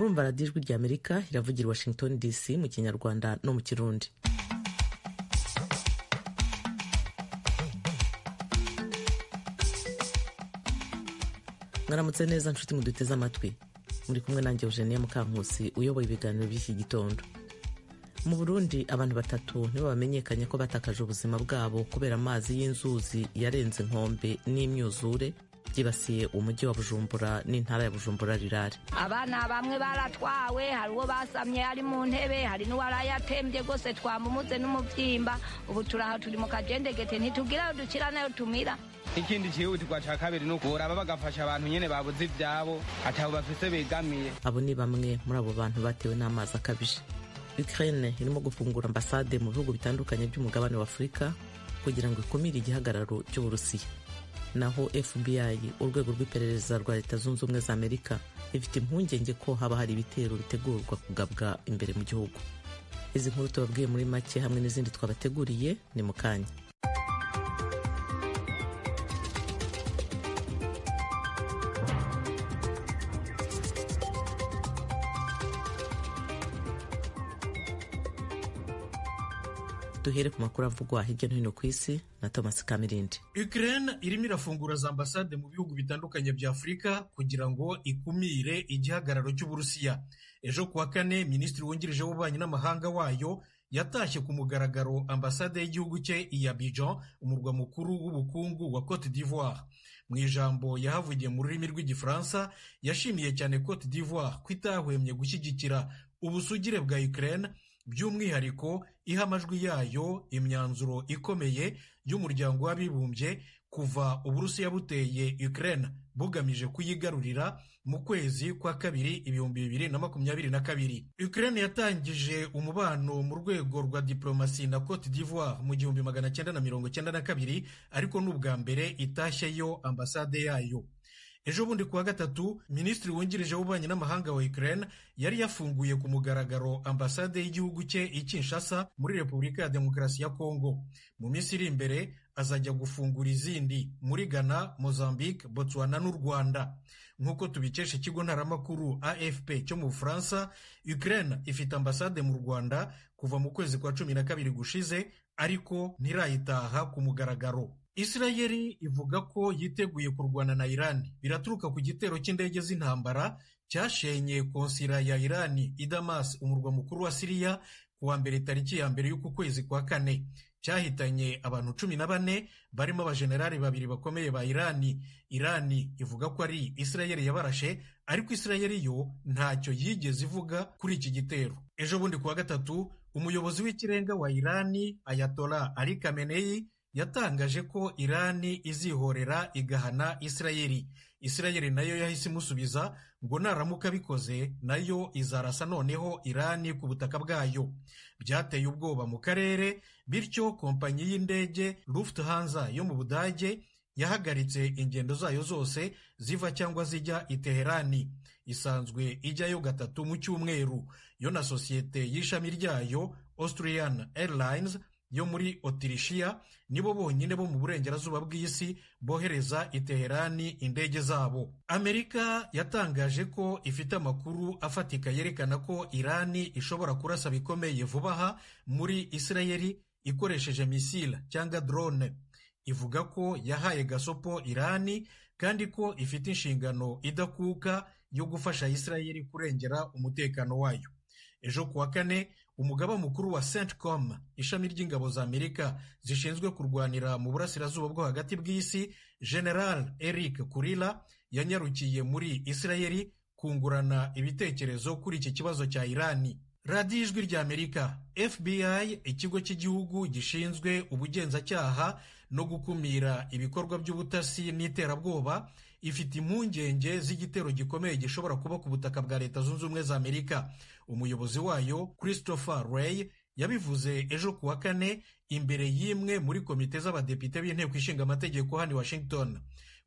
murumva radiyo ijwi rya Amerika iravugira Washington DC mu Kinyarwanda no mu Kirundi. Mwaramutse neza nshuti muduteze amatwi, muri kumwe nanjye Eugenie Mukankusi uyoboye ibiganiro by'iki gitondo. Mu Burundi abantu batatu nibo bamenyekanye ko batakaje ubuzima bwabo kubera amazi y'inzuzi yarenze inkombe n'imyuzure byibasiye umujyi wa Bujumbura n'intara ya Bujumbura rirare. Abana bamwe baratwawe, hari uwo basamye ari mu ntebe, hari n'uwarayatembye gose twamumuze n'umuvyimba. Ubu turaha turi mu kajendegete ntitugira dukira nayo tumira. Ikindi cyihutirwa ca kabiri nuko uraba bagafasha abantu nyene babuze ivyabo atabo bafise begamiye. Abo ni bamwe muri abo bantu batewe n'amazi akabije. Ukraine irimo gufungura ambasade mu bihugu bitandukanye by'umugabane wa Afurika kugira ngo ikumire igihagararo cy'Uburusiya. Naho FBI, urwego rw'iperereza rwa Leta Zunze Ubumwe za Amerika, ifite impungenge ko haba hari ibitero bitegurwa kugabwa imbere mu gihugu. Izi nkuru tubabwiye muri make hamwe n'izindi twabateguriye ni mu kanya. Duhere ku makuru avugwa hirya no hino ku isi na Thomas Kamirindi. Ukraine irimo irafungura za ambasade mu bihugu bitandukanye bya Afurika kugira ngo ikumire igihagararo cy'Uburusiya. Ejo kuwa kane Minisitiri wungirije w'ububanyi n'amahanga wayo yatashye ku mugaragaro ambasade y'igihugu cye i Abidjan, umurwa mukuru w'ubukungu wa Cote d'Ivoire. Mu ijambo yahavugiye mu rurimi rw'igifaransa yashimiye cyane Cote d'Ivoire ko itahwemye gushyigikira ubusugire bwa Ukraine, by'umwihariko iha amajwi yayo imyanzuro ikomeye y'umuryango w'abibumbye kuva Uburusiya buteye Ukraine bugamije kuyigarurira mu kwezi kwa kabiri 2022. Ukraine yatangije umubano mu rwego rwa diplomasi na Cote d'Ivoire mu 1992, ariko n'ubwa mbere itashyeyo ambasade yayo. Ejo bundi kuwa gatatu Minisitiri wungirije w'ububanyi n'amahanga wa Ukraine yari yafunguye ku mugaragaro ambasade y'igihugu cye i Kinshasa muri Repubulika ya Demokarasi ya Kongo. Mu minsi iri imbere azajya gufungura izindi muri Ghana, Mozambique, Botswana n'u Rwanda. Nk'uko tubikesha ikigo ntaramakuru AFP cyo mu Bufaransa, Ukraine ifite ambasade mu Rwanda kuva mu kwezi kwa 12 gushize, ariko ntirayitaha ku mugaragaro. Israeli ivuga ko yiteguye kurwana na Irani. Biraturuka ku gitero cy'indege z'intambara cyashenye konsila ya Irani i Damas, umurwa mukuru wa Siriya, kuwa mbere tariki ya mbere y'uku kwezi kwa kane. Cyahitanye abantu 14 barimo abajenerali babiri bakomeye ba Irani. Irani ivuga ko ari Israeli yabarashe, ariko Israeli yo ntacyo yigeze ivuga kuri iki gitero. Ejo bundi kuwa gatatu umuyobozi w'ikirenga wa Irani Ayatollah Ali Khamenei yatangaje ko Irani izihorera igahana Israeli. Israeli nayo yahise imusubiza ngo naramuka bikoze nayo izarasa noneho Irani ku butaka bwayo. Byateye ubwoba mu karere, bityo kompanyi y'indege Lufthansa yo mu Budage yahagaritse ingendo zayo zose ziva cyangwa zijya i Teherani. Isanzwe ijyayo gatatu mu cyumweru. Yo na sosiyete y'ishami ryayo Austrian Airlines yo muri Otirishiya nibo bonyine bo mu burengerazuba bw'isi bohereza i Teherani indege zabo. Amerika yatangaje ko ifite amakuru afatika yerekana ko Irani ishobora kurasa bikomeye vuba aha muri Israeli ikoresheje misile cyangwa drone. Ivuga ko yahaye gasopo Irani kandi ko ifite inshingano idakuka yo gufasha Israeli kurengera umutekano wayo. Ejo kuwa kane umugaba mukuru wa CENTCOM, ishami ry'ingabo za Amerika zishinzwe kurwanira mu burasirazuba bwo hagati bw'isi, General Eric Kurila yanyarukiye muri Israeli kungurana ibitekerezo kuri iki kibazo cya Irani. Radiyo ijwi rya Amerika. FBI, ikigo cy'igihugu gishinzwe ubugenzacyaha no gukumira ibikorwa by'ubutasi n'iterabwoba, ifite impungenge z'igitero gikomeye gishobora kuba ku butaka bwa Leta Zunze Ubumwe za Amerika. Umuyobozi wayo Christopher Wray yabivuze ejo kuwa kane imbere y'imwe muri komite z'abadepite b'inteko ishinga amategeko hano i Washington.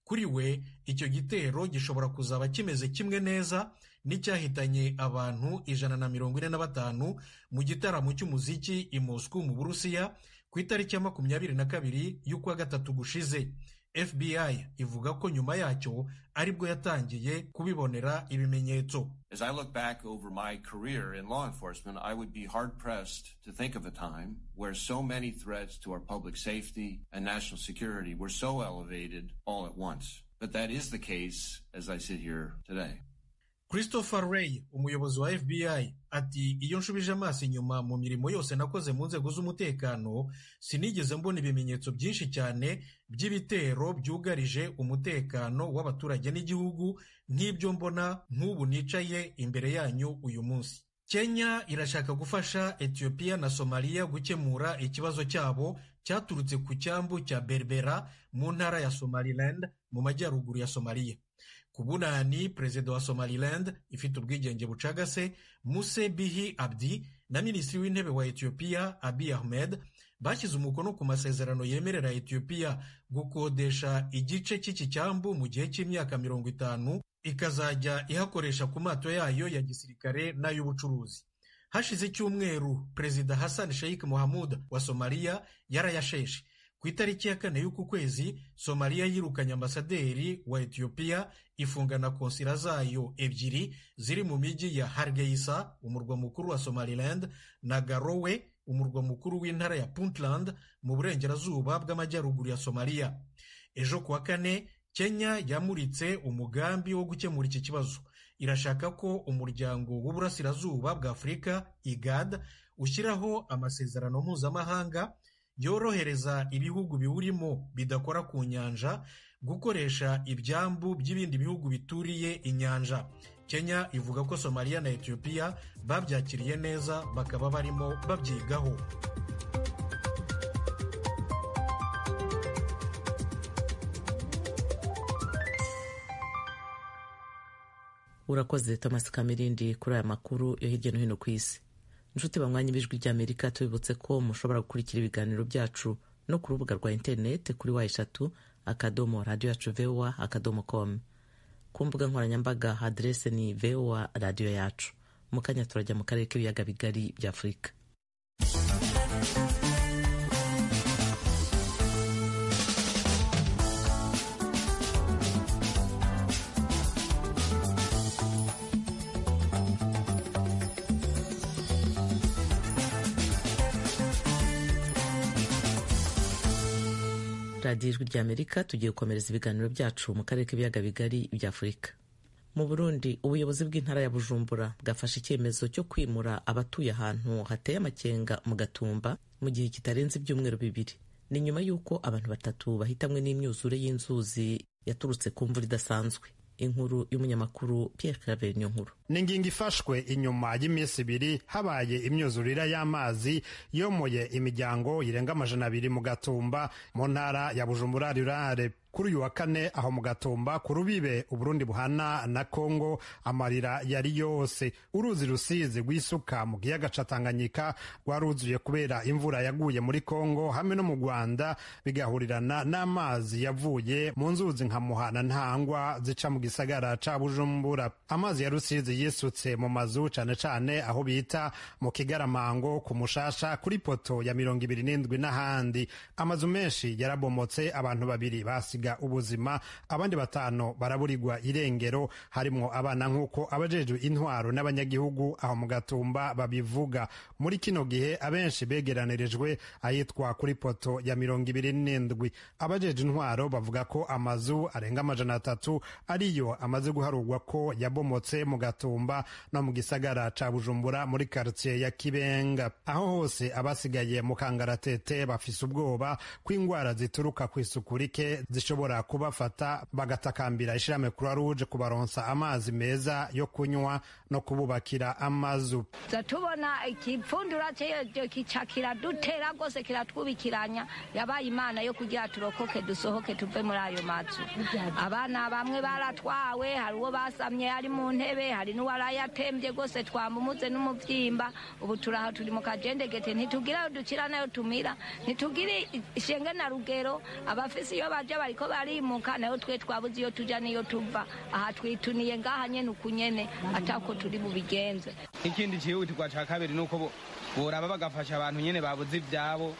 Kuri we icyo gitero gishobora kuzaba kimeze kimwe neza n'icyahitanye abantu 145 mu gitaramo cy'umuziki i Moscow mu Burusiya ku itariki ya 22 y'ukwa gatatu gushize. FBI ivuga ko nyuma yacyo aribwo yatangiye kubibonera ibimenyetso. As I look back over my career in law enforcement, I would be hard-pressed to think of a time where so many threats to our public safety and national security were so elevated all at once. But that is the case as I sit here today. Christopher Wray, umuyobozi wa FBI, ati iyo nshubije amaso inyuma mu mirimo yose nakoze mu nzego z'umutekano, sinigeze mbona ibimenyetso byinshi cyane by'ibitero byugarije umutekano w'abaturage n'igihugu nk'ibyo mbona nk'ubu nicaye imbere yanyu uyu munsi. Kenya irashaka gufasha Ethiopia na Somalia gukemura ikibazo cyabo cyaturutse ku cyambu cya Berbera mu ntara ya Somaliland mu majyaruguru ya Somalia. Kubunani, perezida wa Somaliland ifite ubwigenge bucagase, Muse Bihi Abdi na minisitiri w'intebe wa Ethiopia Abiy Ahmed bashyize umukono ku masezerano yemerera Ethiopia gukodesha igice cy'iki cyambu mu gihe cy'imyaka 50 ikazajya ihakoresha ku mato yayo ya gisirikare n'ay'ubucuruzi. Hashize icyumweru perezida Hassan Sheikh Mohamud wa Somalia yarayasheshe. Ku itariki ya 4 y'uku kwezi, Somalia yirukanye ambasaderi wa Ethiopia ifunga na konsila zayo ebyiri ziri mu miji ya Hargeisa, umurwa mukuru wa Somaliland, na Garowe, umurwa mukuru w'intara ya Puntland mu burengerazuba bw'amajyaruguru ya Somalia. Ejo kuwa 4, Kenya yamuritse umugambi wo gukemura iki kibazo. Irashaka ko umuryango w'uburasirazuba bwa Afurika IGAD ushyiraho amasezerano mpuzamahanga yorohereza ibihugu biwurimo bidakora ku nyanja gukoresha ibyambu by'ibindi bihugu bituriye inyanja. Kenya ivuga ko Somalia na Ethiopia babyakiriye neza bakaba barimo babyigaho. Urakoze Thomas Kamirindi kuri aya makuru yo hirya no hino ku isi. Inshuti banywanyi b'Ijwi ry'Amerika, tubibutse ko mushobora gukurikira ibiganiro byacu no ku rubuga rwa interineti kuri wa3.radio.voa.com. Ku mbuga nkoranyambaga adrese ni VOA Radio Yacu. Mu kanya turajya mu karere k'ibiyaga bigari bya Afurika. radiyo Ijwi ry'Amerika tugiye gukomereza ibiganiro byacu mu karere k'ibiyaga bigari bya Afurika. Mu Burundi, ubuyobozi bw'intara ya Bujumbura bwafashe icyemezo cyo kwimura abatuye ahantu hateye amakenga mu Gatumba mu gihe kitarenze ibyumweru 2. Ni nyuma y'uko abantu 3 bahitamwe n'imyuzure y'inzuzi yaturutse ku mvura idasanzwe. Inkuru y'umunyamakuru Pierre Claver Nyonkuru. Ningingi ifashwe inyuma y'imisi 2 habaye imyuzurira y'amazi yomoye imiryango irenga 200 mu Gatumba mu ntara ya Bujumbura rurare. Kuri uyu wa 4 aho mu Gatumba ku rubibe Uburundi buhana na Kongo, amarira yari yose. Uruzi Rusizi rwisuka mu kiyaga ca Tanganyika rwaruzuye kubera imvura yaguye muri Kongo hamwe no mu Rwanda, bigahurirana n'amazi yavuye mu nzuzi nka Muhana Ntangwa zica mu gisagara ca Bujumbura. Amazi ya Rusizi yisutse mu mazu cane cane aho bita mu Kigaramango, ku Mushasha, kuri poto ya 27 n'ahandi. Amazu menshi yarabomotse, abantu 2 basiga ubuzima, abandi 5 baraburirwa irengero, harimo abana nk'uko abajejwe intwaro n'abanyagihugu aho mu Gatumba babivuga. Muri kino gihe abenshi begeranirijwe ayitwa kuri poto ya 27. Abajejwe intwaro bavuga ko amazu arenga 300 ariyo amaze guharurwa ko yabomotse mu Gatumba no mu gisagara ca Bujumbura muri quartier ya Kibenga. Aho hose abasigaye mu kangaratete bafise ubwoba kw'ingwara zituruka kw'isuku rike zishobora kubafata, bagatakambira ishirahamwe Croix Rouge kubaronsa amazi meza yo kunywa no kububakira amazu. Tubona ikipfundura cyo kicakira dutera gose kiratwubikiranya, yabaye Imana yo kugira turokoke dusohoke tuve muri ayo mazu. Abana bamwe baratwawe, hari uwo basamye ari mu ntebe, hari n'uwarayatembye gose twamumuze n'umuvyimba. Ubu turaha turi mu kajendegete, ntitugira dukira nayo tumira, ntitugire ishenge na rugero. Abafisi iyo baje bariko barimuka nayo twe twabuze iyo tuja niyo tuva. Aha twituniye ngaha nyene ukunyene atako turi bubigenze. Ikindi cyihutirwa ca kabiri nuko boraba bagafasha abantu nyene babuze ivyabo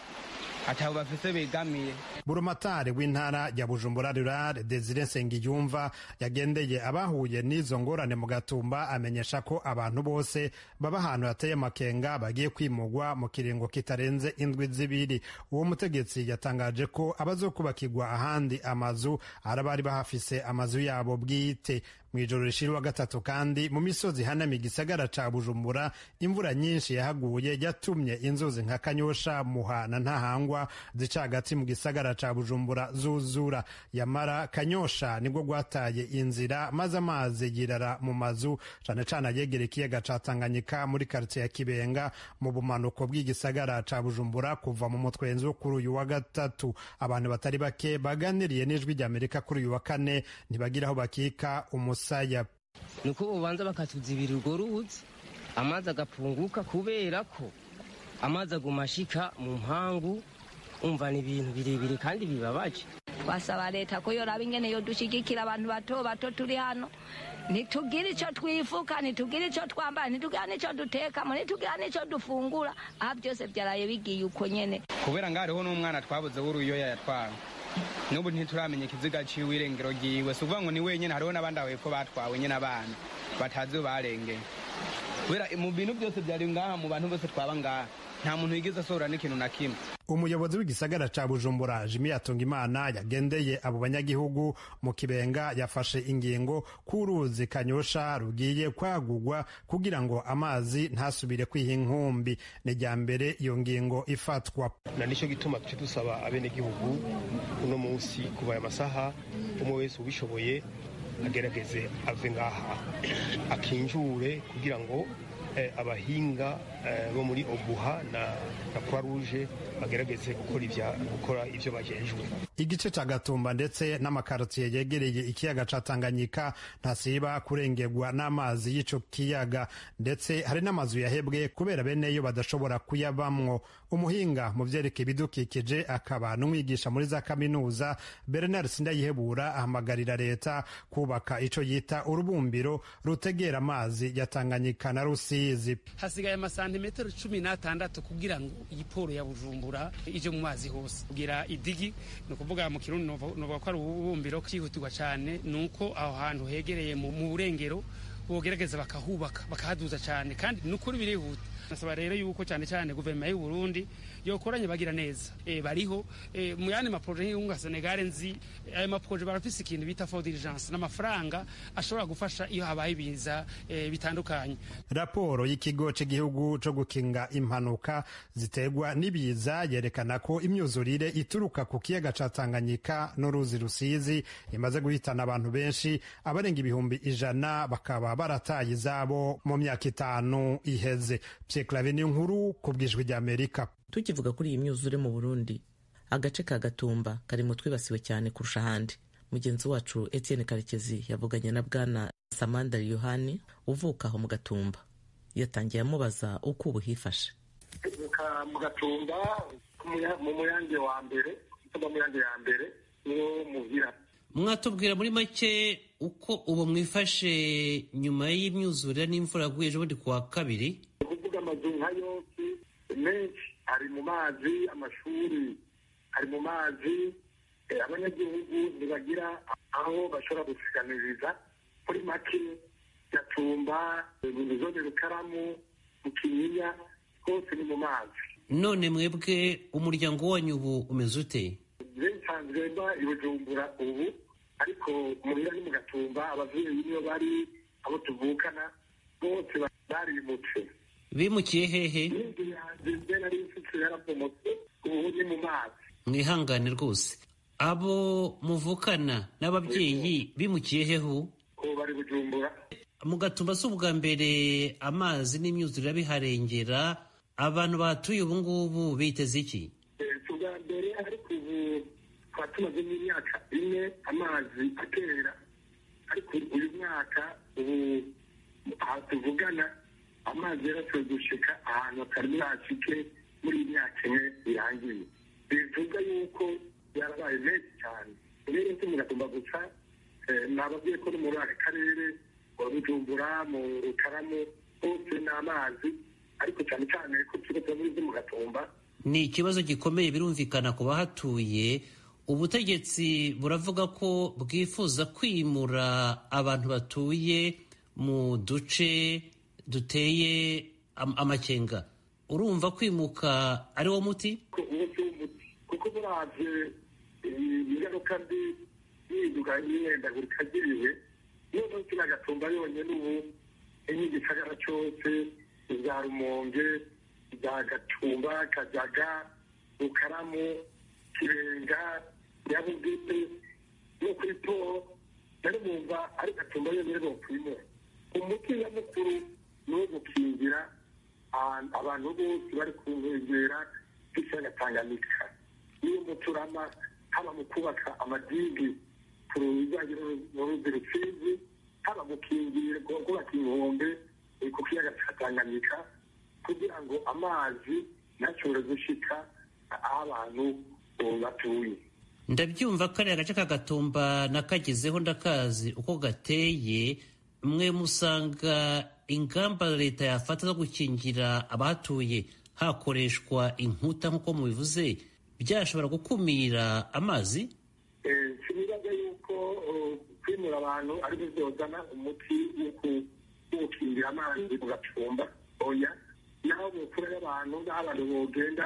atabo bafise begamiye. Burumatari w'intara ya Bujumbura Rural Desire Nsengiyumva yagendeye abahuye n'izo ngorane mu Gatumba amenyesha ko abantu bose baba ahantu hateye amakenga bagiye kwimugwa mu kiringo kitarenze indwi zibiri. Uwo mutegetsi yatangaje ko abazokubakirwa ahandi amazu arabari bahafise amazu yabo bwite. Mw'ijoro rishira gatatu kandi mu misozi hanamiye igisagara ca Bujumbura imvura nyinshi yahaguye yatumye inzuzi nka Kanyosha, Muha na Ntahangwa zica hagati mu gisagara ca Bujumbura zuzura. Yamara Kanyosha nibwo gwataye inzira maze amazi yirara mu mazu cane cane ayegereye ikiyaga ca Tanganyika muri quartier ya Kibenga mu bumanuko bw'igisagara ca Bujumbura kuva mu mutwenzo kuri uyu wa gatatu. Abantu batari bake baganiriye n'ijwi ry'Amerika kuri uyu wa kane ntibagira aho bakika umusaya. Nuko ubanza bakatuzibira urwo ruzi amazi agapunguka kubera ko amazi agumashika mu mpangu umva ni ibintu birebire kandi bibabaje. Twasaba leta ko yoraba ingene yodushigikira abantu bato bato turi hano, nitugire ico twifuka, nitugire ico twambara, nitugire nico dutekamo, nitugire nico dufungura. Aha byose byaraye bigiye uko nyene kubera ngariho n'umwana twabuze w'uruyoya yatwara. Nubu ntituramenya ikiziga ciwe irengero giwe, suvuga ngo ni wenyene, hariho n'abandi abepfo batwawe nyene abana batazi barengeye. Kubera mu bintu byose byari ngaha, mu bantu bose twaba ngaha nta muntu yigeze asohora n'ikintu na kimwe. Umuyobozi w'igisagara ca Bujumbura Jimmy Hatungimana yagendeye abo banyagihugu mu Kibenga yafashe ingingo k'uruzi Kanyosha rugiye kwagurwa kugira ngo amazi ntasubire kwiha inkumbi. Ni rya mbere iyo ngingo ifatwa, na nico gituma tuce dusaba abenegihugu uno munsi kuva amasaha umwe wese ubishoboye agerageze ave ngaha akinjure kugira ngo abahinga bo muri Obuha na Croix Rouge bagerageze gukora ivyo bajejwe. Igice ca Gatumba ndetse n'amakartier yegereye ikiyaga ca Tanganyika ntasiba kurengerwa n'amazi y'ico kiyaga, ndetse hari n'amazu yahebwe kubera beneyo badashobora kuyabamwo. Umuhinga mu vyerekeye ibidukikije akaba n'umwigisha muri za kaminuza Bernard Sindayihebura ahamagarira leta kubaka ico yita urubumbiro rutegera amazi ya Tanganyika na Rusizi. Hasigaye amasantimetero 16 kugira ngo iyi poro ya Bujumbura ije mu mazi hose kugira idigi, no kuvuga mu Kirundi no ko ari ububumbiro kihutirwa cyane, nuko aho hantu hegereye mu burengero bogerageza bakahubaka bakahaduza cyane, kandi nukuri birihuta. Nasaba rero yuko cyane cyane guverinoma y'u Burundi yokoranye bagira neza. Bariho mu yandi maproje y'unga Senegal nzi ayo maproje barafise ikintu bita for diligence n'amafaranga ashobora gufasha iyo habaye ibiza bitandukanye. Raporo y'ikigo cy'igihugu cyo gukinga impanuka ziterwa n'ibiza yerekana ko imyuzurire ituruka ku kiyaga ca Tanganyika n'uruzi Rusizi imaze guhitana abantu benshi, abarenga ibihumbi 100 bakaba barataye izabo mu myaka 5 iheze. Clave nkuru ku bwijwi rya Amerika. Tukivuga kuri iyi myuzure mu Burundi, agace ka Gatumba kari mu twibasiwe cyane kurusha ahandi. Mugenzi wacu Etienne Karekezi yavuganye na bwana Samandar Yohani uvuka aho mu Gatumba. Yatangiye amubaza uko ubu hifashe. Mu Gatumba mu muyange wa mbere, mu muyange ya mbere niwo mugira. Mwatubwira muri make uko ubu mwifashe nyuma y'imyuzure n'imvura yaguye ejo bundi kuwa kabiri? Amazu nka yose menshi ari mu mazi, amashuri ari mu mazi, abanyagihugu ntibagira aho bashobora gusiganiriza. Muri make Gatumba, mu zone Rukaramu, mu Kinyinya hose ni mu mazi. None mwebwe umuryango wanyu ubu umeze ute? Nsanzwe mba i Bujumbura ubu, ariko muhira ni mu Gatumba, abavyeyi niyo bari, abo tuvukana bose barimutse. Bimukiye hehe? Mwihangane rwose. Abo muvukana n'ababyeyi bimukiye hehe? Bari Bujumbura. Mu Gatumba si ubwa mbere amazi n'imyuzure biharengera, abantu batuye ubu ngubu biteze iki? Ubwa mbere ariko ubu twatumaze n'imyaka 4 amazi atera, ariko uyu mwaka ubu tuvugana amazi yarashoboye gushika ahantu atari hashike muri iyi myaka 1 birangiye. Bivuga yuko yarabaye menshi cyane. Rero tumugomba gusa nababwiye ko muri aka karere wa Bujumbura, mu Rukaramu hose n'amazi, ariko cyane cyane ko tuba muri mu Gatumba ni ikibazo gikomeye birumvikana ku bahatuye. Ubutegetsi buravuga ko bwifuza kwimura abantu batuye mu duce duteye amakenga. Urumva kwimuka ari wo muti? kuko muravye ingaruka mbi yiduka y'ihindagurika ry'ibihe niyo kino Gatumba yonyene ubu igisagara cyose za Rumonge, za Gatumba, Kajaga, Rukaramu, Kirenga, Nyabugete no kuri po nari mumva ari Gatumba yonyene bokwimura. Umuti nyamukuru ni uwo gukingira abantu bose bari ku nkengera z'ikiyaga Tanganyika. Niyo muturama haba mu kubaka amadigi ku bijyanye n'uruzi Rusizi, haba gukingira kubaka inkombe ku kiyaga cya Tanganyika kugira ngo amazi ntashobore gushika aho abantu batuye. Ndabyumva kariya gace ka Gatumba nakagezeho ndakazi uko gateye. Mwe musanga ingamba leta yafata zo gukingira abahatuye hakoreshwa inkuta nk'uko mubivuze byashobora gukumira amazi? Sinibaza yuko kwimura abantu ari byo byozana umuti wo gukingira amazi mu Gatumba. Oya, naho mukuru y'abantu n'abantu bogenda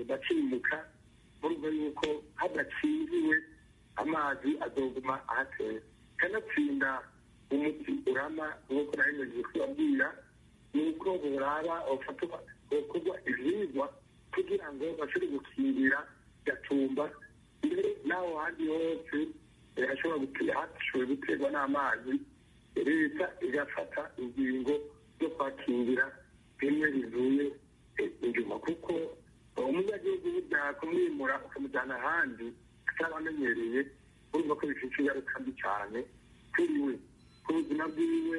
bakimuka urumva yuko hadakingiwe amazi azoguma ahateye. Kanatsinda umuti urama nk'uko nahemeje kubabwira ni uko buraba gukorwa ivyigwa kugira ngo bashobore gukingira Gatumba mbere n'aho handi hose hashoboye guterwa n'amazi. Leta igafata ingingo zo kwakingira bimwe bivuye inyuma, kuko umunyagihugu burya kumwimura ukamujyana ahandi atabamenyereye urumva ko bifite ingaruka mbi cyane kuri we, ku buzima bwiwe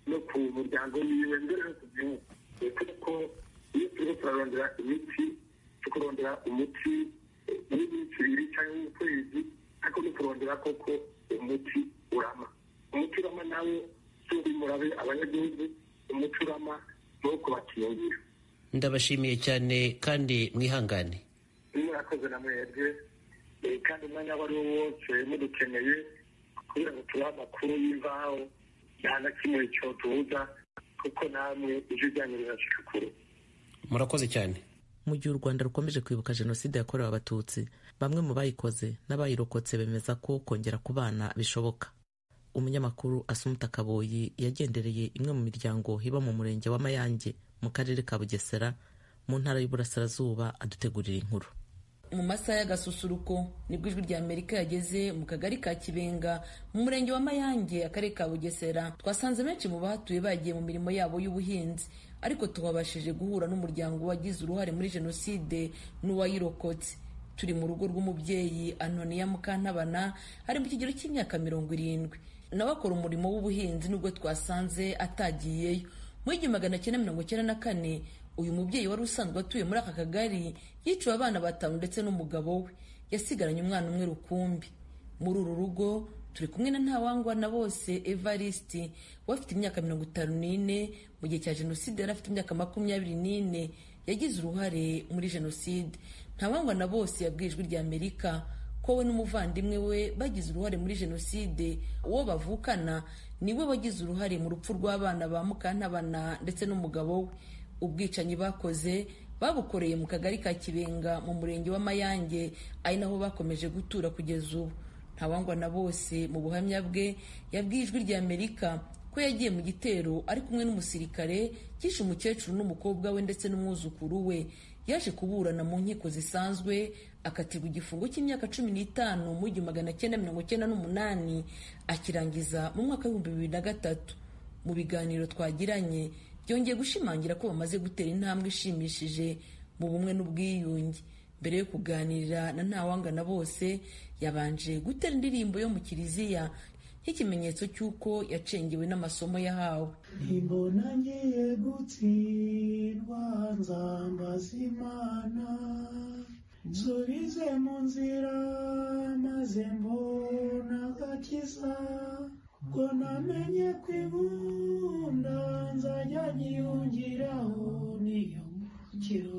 no ku muryango wiwe mbere no ku gihugu. Kuko iyo turiko turarondera imiti tukurondera umuti w'iminsi ibiri cyangwa w'ukwezi, ariko no kurondera koko umuti urama. Umuti urama nawe turi murabe abanyagihugu, umuti urama no kubakingira. Ndabashimiye cyane kandi mwihangane. Murakoze na mwebwe kandi umwanya wari wose mudukeneye kugira ngo tubahe amakuru y'imvaho nta na kimwe cyo tubuza, kuko namwe ijwi ryanyu rirashika kure. Murakoze cyane. Mu gihe u Rwanda rukomeje kwibuka jenoside yakorewe Abatutsi, bamwe mu bayikoze n'abayirokotse bemeza ko kongera kubana bishoboka. Umunyamakuru Asumuta Kaboyi yagendereye imwe mu miryango iba mu murenge wa Mayange mu karere ka Bugesera mu ntara y'Uburasirazuba adutegurira inkuru. Mu masaha y'agasusuruko nibwo ijwi rya Amerika yageze mu kagari ka Kibenga mu murenge wa Mayange akarere ka Bugesera. Twasanze benshi mu bahatuye bagiye mu mirimo yabo y'ubuhinzi, ariko twabashije guhura n'umuryango wagize uruhare muri jenoside n'uwayirokotse. Turi mu rugo rw'umubyeyi Antonia Mukantabana ari mu kigero cy'imyaka 70. Nawe akora umurimo w'ubuhinzi nubwo twasanze atagiyeyo. Mu 1994 uyu mubyeyi wari usanzwe atuye muri aka kagari yiciwe abana 5 ndetse n'umugabo we, yasigaranye umwana umwe rukumbi. Muri uru rugo turi kumwe na Ntawangwa na Bose Evariste wafite imyaka 54, mu gihe cya jenoside yari afite imyaka 24, yagize uruhare muri jenoside. Ntawangwa na Bose yabwiye ijwi rya Amerika ko we n'umuvandimwe we bagize uruhare muri jenoside. Uwo bavukana niwe wagize uruhare mu rupfu rw'abana ba Mukantabana ndetse n'umugabo we. Ubwicanyi bakoze babukoreye mu kagari ka Kibenga mu murenge wa Mayange, ari naho bakomeje gutura kugeza ubu. Ntawangwa na Bose mu buhamya bwe yabwiye ijwi rya Amerika ko yagiye mu gitero ari kumwe n'umusirikare kishe umukecuru n'umukobwa we ndetse n'umwuzukuru we. Yaje kuburana mu nkiko zisanzwe akatirwa igifungo cy'imyaka 15 mu 1998, akirangiza mu mwaka wa 2003. Mu biganiro twagiranye byongeye gushimangira ko bamaze gutera intambwe ishimishije mu bumwe n'ubwiyunge. Mbere yo kuganira na Ntawangwa na Bose yabanje gutera indirimbo yo mu kiliziya nk'ikimenyetso cy'uko yacengewe n'amasomo yahawe. Imbona ngiye gutsindwa nzambaza Imana, nsubize mu nzira maze mbona agakiza, ubwo namenye kwibunda nzajya nyiyongeraho niyo mukiro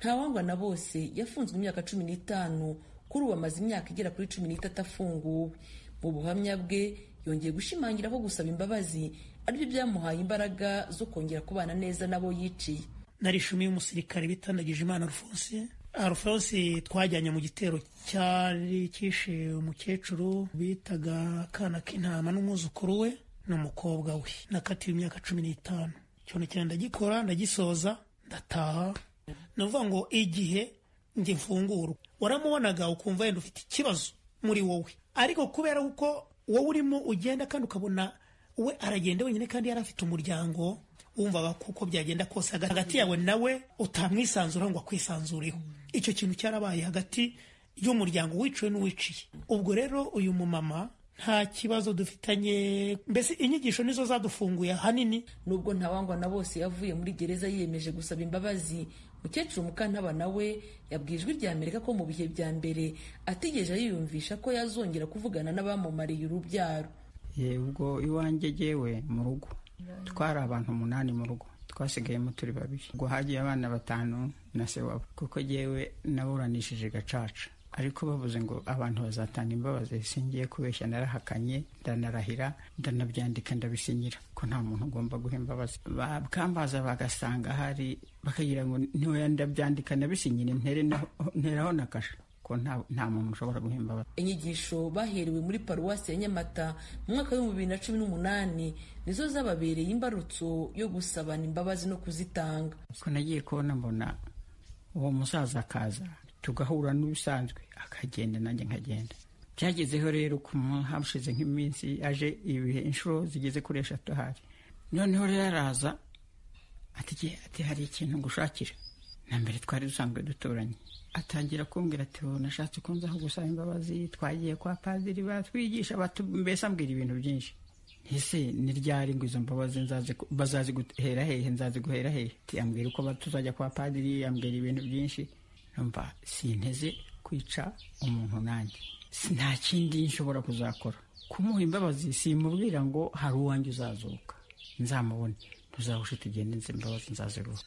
Ntawangwa na Bose yafunzwe imyaka 15, kuri ubu amaze imyaka igera kuri 13 afunguwe. Mu buhamya bwe yongeye gushimangira ko gusaba imbabazi aribyo byamuhaye imbaraga zo kongera kubana neza nabo yiciye. Narishimiye umusirikare bitandagije Imana Alphonse twajyanye mu gitero cyari kishe umukecuru bitaga Kana k'intama n'umwuzukuru we n'umukobwa we. Nakatiwe imyaka 15. Cyone cyane ndagikora ndagisoza ndataha. Navuga ngo igihe njye mfungura waramubonaga ukumva yenda ufite ikibazo muri wowe, ariko kubera uko wowe urimo ugenda kandi ukabona we aragenda wenyine kandi yari afite umuryango, wumvaga kuko byagenda kose hagati yawe nawe utamwisanzura ngo akwisanzureho. Icyo kintu cyarabaye hagati y'umuryango wiciwe n'uwiciye. Ubwo rero uyu mumama nta kibazo dufitanye, mbese inyigisho nizo zadufunguye hanini. Nubwo Ntawangwa na Bose yavuye muri gereza yiyemeje gusaba imbabazi, Mukecuru Mukantaba nawe yabwiye Ijwi ry'Amerika ko mu bihe bya mbere atigeze yiyumvisha ko yazongera kuvugana n'abamumariye urubyaro. Ubwo iwanjye jewe mu rugo twari abantu 8 mu rugo, twasigayemo turi 2. Ubwo hagiye abana 5 na se wabo, kuko jewe naburanishije gacaca, ariko bavuze ngo abantu bazatanga imbabazi. Singiye kubeshya, narahakanye, ndanarahira, ndanabyandika, ndabisinyira ko nta muntu ugomba guha imbabazi. Bakambaza bagasanga hari bakagira ngo niwe ndabyandika nabisinyire nteraho nakasha ko nta muntu ushobora guha imbabazi. Inyigisho baherewe muri paruwasi ya Nyamata mu mwaka wa 2018 nizo zababereye imbarutso yo gusabana imbabazi no kuzitanga. Ko nagiye kubona mbona uwo musaza akaza tugahura n'ubisanzwe akagenda nanjye nkagenda. Byagezeho rero hashize nk'iminsi aje ibihe inshuro zigeze kuri 3 hari. Noneho rero araza ati hari ikintu ngushakira. Na mbere twari dusanzwe duturanye. Atangira kumbwira ati nashatse ko nzaho gusaba imbabazi, twagiye kwa padiri batwigisha mbese ambwira ibintu byinshi. Ese ni ryari ngo izo mbabazi bazazi guhera hehe, nzazi guhera hehe? Ambwira uko tuzajya kwa padiri, ambwira ibintu byinshi. Numva sinteze kwica umuntu nanjye, nta kindi nshobora kuzakora. Kumuha imbabazi simubwira ngo hari uwanjye uzazuka nzamubone, tuzahushe tugende nze imbabazi nzaziruha.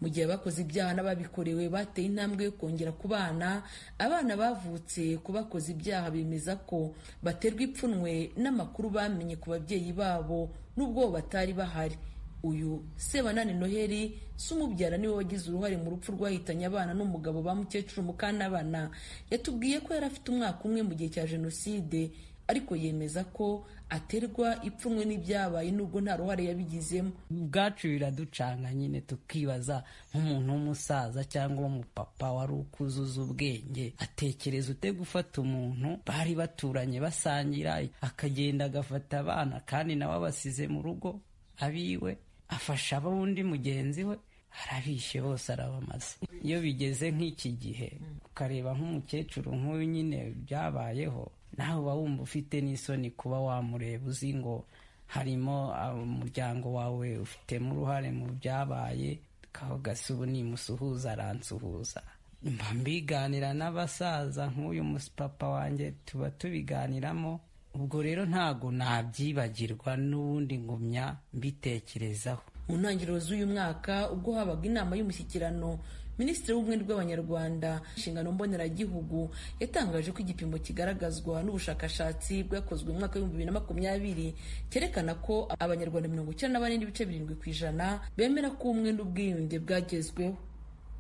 Mu gihe abakoze ibyaha n'ababikorewe bateye intambwe yo kongera kubana, abana bavutse ku bakoze ibyaha bemeza ko baterwa ipfunwe n'amakuru bamenye ku babyeyi babo n'ubwo batari bahari. Uyu Sebanani Noheli sumubyara niwe wagize uruhare mu rupfu rwahitanye abana n'umugabo ba Mukecuru Mukantabana. Yatubwiye ko yari afite umwaka umwe mu gihe cya Jenoside, ariko yemeza ko aterwa ipfunwe n'ibyabaye nubwo nta ruhare yabigizemo. Ubwacu biraducanga nyine tukibaza, nk'umuntu w'umusaza cyangwa umupapa wari ukuzuza ubwenge atekereza ute gufata umuntu bari baturanye basangira akagenda agafata abana kandi nawe abasize mu rugo abiwe, afasha abundi mugenzi we arabishe bose arabamaze. Iyo bigeze nk'iki gihe ukareba nk'umukecuru nk'uyu nyine byabayeho, nawe uba wumva ufite n'isoni kuba wamureba uzi ngo harimo umuryango wawe ufitemo uruhare mu byabaye. Kahogasi ubu nimusuhuza aransuhuza, mba mbiganira n'abasaza nk'uyu musipapa wanjye tuba tubiganiramo. Ubwo rero ntago nabyibagirwa n'ubundi ngumya mbitekerezaho. Mu ntangiriro z'uyu mwaka ubwo habaga inama y'umushyikirano, Minisitiri w'Ubumwe bw'Abanyarwanda inshingano mboneragihugu yatangaje ko igipimo kigaragazwa n'ubushakashatsi bwakozwe mu mwaka wa 2020 cyerekana ko Abanyarwanda 94.7% bemera ko ubumwe n'ubwiyunge bwagezweho.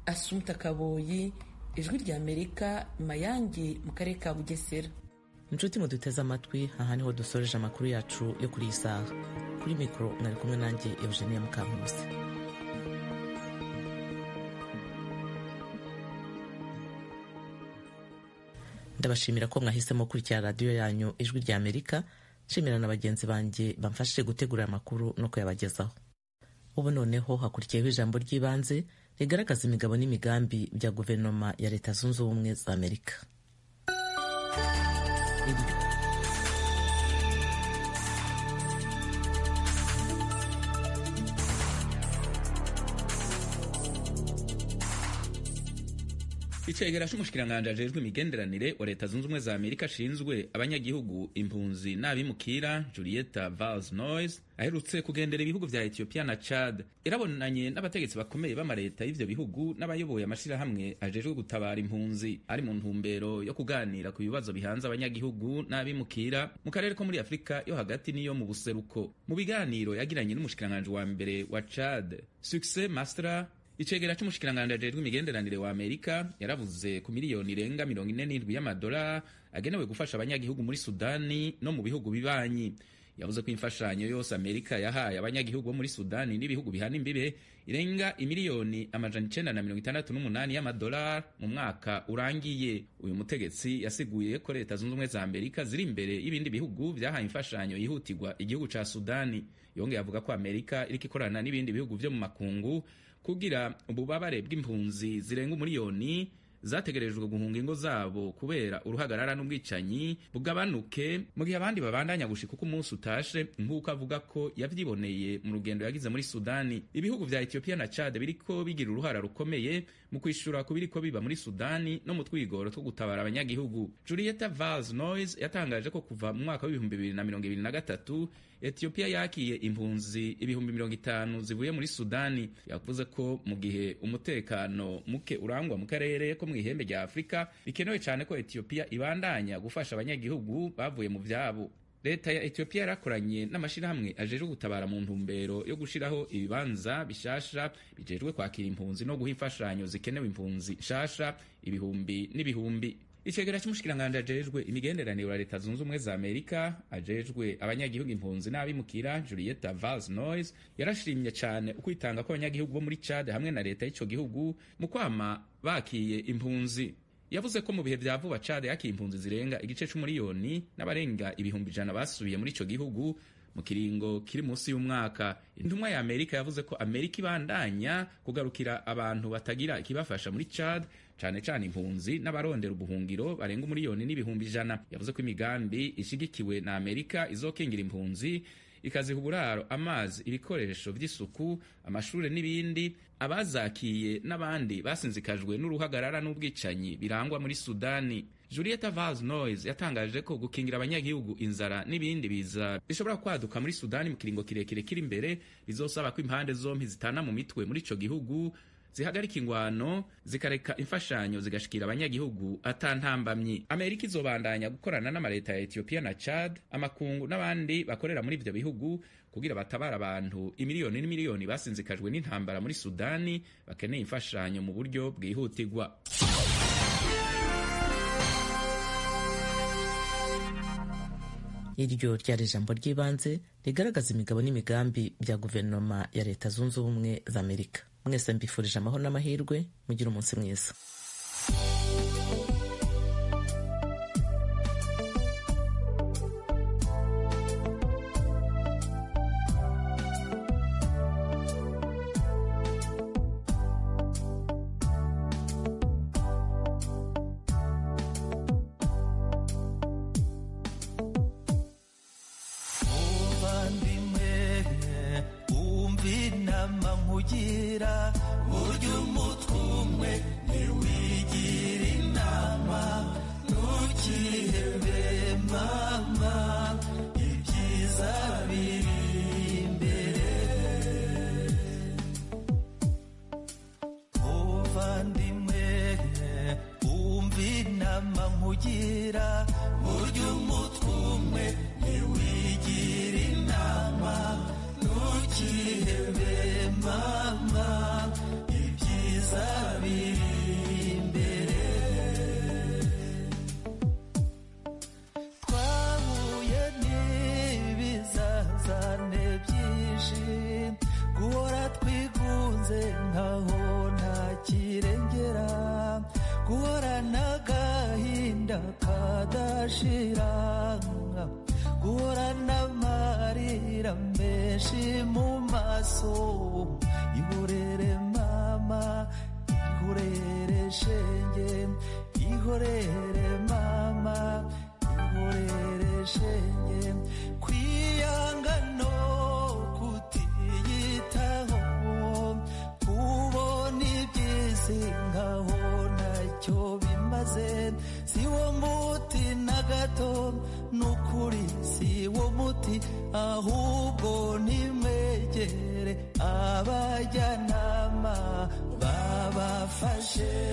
Assumpta Kaboyi, Ijwi ry'Amerika, Mayange mu karere ka Bugesera. Inshuti muduteze amatwi, aha niho dusoreje amakuru yacu yo kuri iyi saha. Kuri mikoro mwari kumwe nanjye Eugenia Mukankusi. Ndabashimira ko mwahisemo kurikira radiyo yanyu Ijwi ry'Amerika. Nshimira na bagenzi banjye bamfashije gutegura amakuru no kuyabagezaho. Ubu noneho hakurikiyeho ijambo ry'ibanze rigaragaza imigabo n'imigambi bya guverinoma ya Leta Zunze Ubumwe za Amerika. icegera c'umushikiranganje ajejwe imigenderanire wa leta zunze ubumwe za Amerika ashinzwe abanyagihugu, impunzi n'abimukira, Julieta Valls-Noyes aherutse kugendera ibihugu vya Ethiopia na Chad. Irabonanye n'abategetsi bakomeye b'amareta y'ivyo bihugu n'abayoboye amashirahamwe ajejwe gutabara impunzi, ari mu ntumbero yo kuganira ku bibazo bihanze abanyagihugu n'abimukira mu karere ko muri Afrika yo hagati n'iyo mu buseruko. Mu biganiro yagiranye n'umushikiranganje wa mbere wa Chad, Succès Mastra, icegera c'umushikiranganje ajejwe imigenderanire wa Amerika yaravuze ku miliyoni irenga 47 y'amadolari agenewe gufasha abanyagihugu muri Sudani no mu bihugu bibanyi. Yavuze ko imfashanyo yose Amerika yahaye abanyagihugu bo muri Sudani n'ibihugu bihana imbibe irenga imiliyoni 968 y'amadolari mu mwaka urangiye. Uyu mutegetsi yasiguye ko leta zunze ubumwe za Amerika ziri imbere y'ibindi bihugu vyahaye imfashanyo yihutirwa igihugu ca Sudani. Yongeye avuga ko Amerika iriko ikorana n'ibindi bihugu vyo mu makungu kugira ububabare bw'impunzi zirenga umiliyoni zategerejwe guhunga ingo zabo kubera uruhagarara n'ubwicanyi bugabanuke, mu gihe abandi babandanya gushika uko umunsi utashe, nk'uko avuga ko yavyiboneye mu rugendo yagize muri Sudani. Ibihugu vya Ethiopia na Chad biriko bigira uruhara rukomeye mu kwishura ku biriko biba muri Sudani no mu twigoro two gutabara abanyagihugu. Julieta Valls-Noyes yatangaje ko kuva mu mwaka w'2023 Ethiopia yakiye impunzi 50,000 zivuye muri Sudani. Yavuze ko mu gihe umutekano muke urangwa mu karere ko mu ihembe rya Afrika, bikenewe cyane ko Ethiopia ibandanya gufasha abanyagihugu bavuye mu vyabo. Leta ya Ethiopia yarakoranye n'amashirahamwe ajejwe gutabara mu ntumbero yo gushiraho ibibanza bishasha bijejwe kwakira impunzi no guha imfashanyo zikenewe impunzi shasha ibihumbi n'ibihumbi. Icegera c'umushikiranganje ajejwe imigenderanire wa leta zunze ubumwe za Amerika ajejwe abanyagihugu, impunzi n'abimukira, Julieta Valls-Noyes yarashimye cyane ukwitanga ko abanyagihugu bo muri Chad hamwe na leta y'ico gihugu mu kwama bakiye impunzi. Yavuze ko mu bihe vya vuba Chad yakiye impunzi zirenga igice c'umiliyoni n'abarenga 100,000 basubiye muri ico gihugu mu kiringo kiri munsi y'umwaka. Intumwa ya Amerika yavuze ko Amerika ibandanya kugarukira abantu batagira ikibafasha muri Chad, cane cane impunzi n'abarondera ubuhungiro barenga umiliyoni n'ibihumbi 100. Yavuze ko imigambi ishigikiwe na Amerika izokingira impunzi, ikaziha uburaro, amazi, ibikoresho vy'isuku, amashure n'ibindi abazakiye n'abandi basinzikajwe n'uruhagarara n'ubwicanyi birangwa muri Sudani. Julieta Valls-Noyes yatangaje ko gukingira abanyagihugu inzara n'ibindi biza bishobora kwaduka muri Sudani mu kiringo kirekire kiri imbere bizosaba ko impande zompi zitana mu mitwe muri ico gihugu, zihagarika ingwano, zikareka imfashanyo zigashikira abanyagihugu atantambamyi. Amerika izobandanya gukorana n'amareta ya Ethiopia na Chad, amakungu n'abandi bakorera muri ivyo bihugu kugira batabara abantu imiliyoni n'imiliyoni basinzikajwe n'intambara muri Sudani bakeneye imfashanyo mu buryo bwihutirwa. Iryo ryari ijambo ry'ibanze rigaragaza imigabo n'imigambi bya guverinoma ya leta zunze ubumwe za Amerika. Mwese mbifurije amahoro n'amahirwe, mugire umunsi mwiza. Nkaho ntacyo muze si wo muti na gato nukuri si wo muti ahubwo nimwegere abajyanama babafashe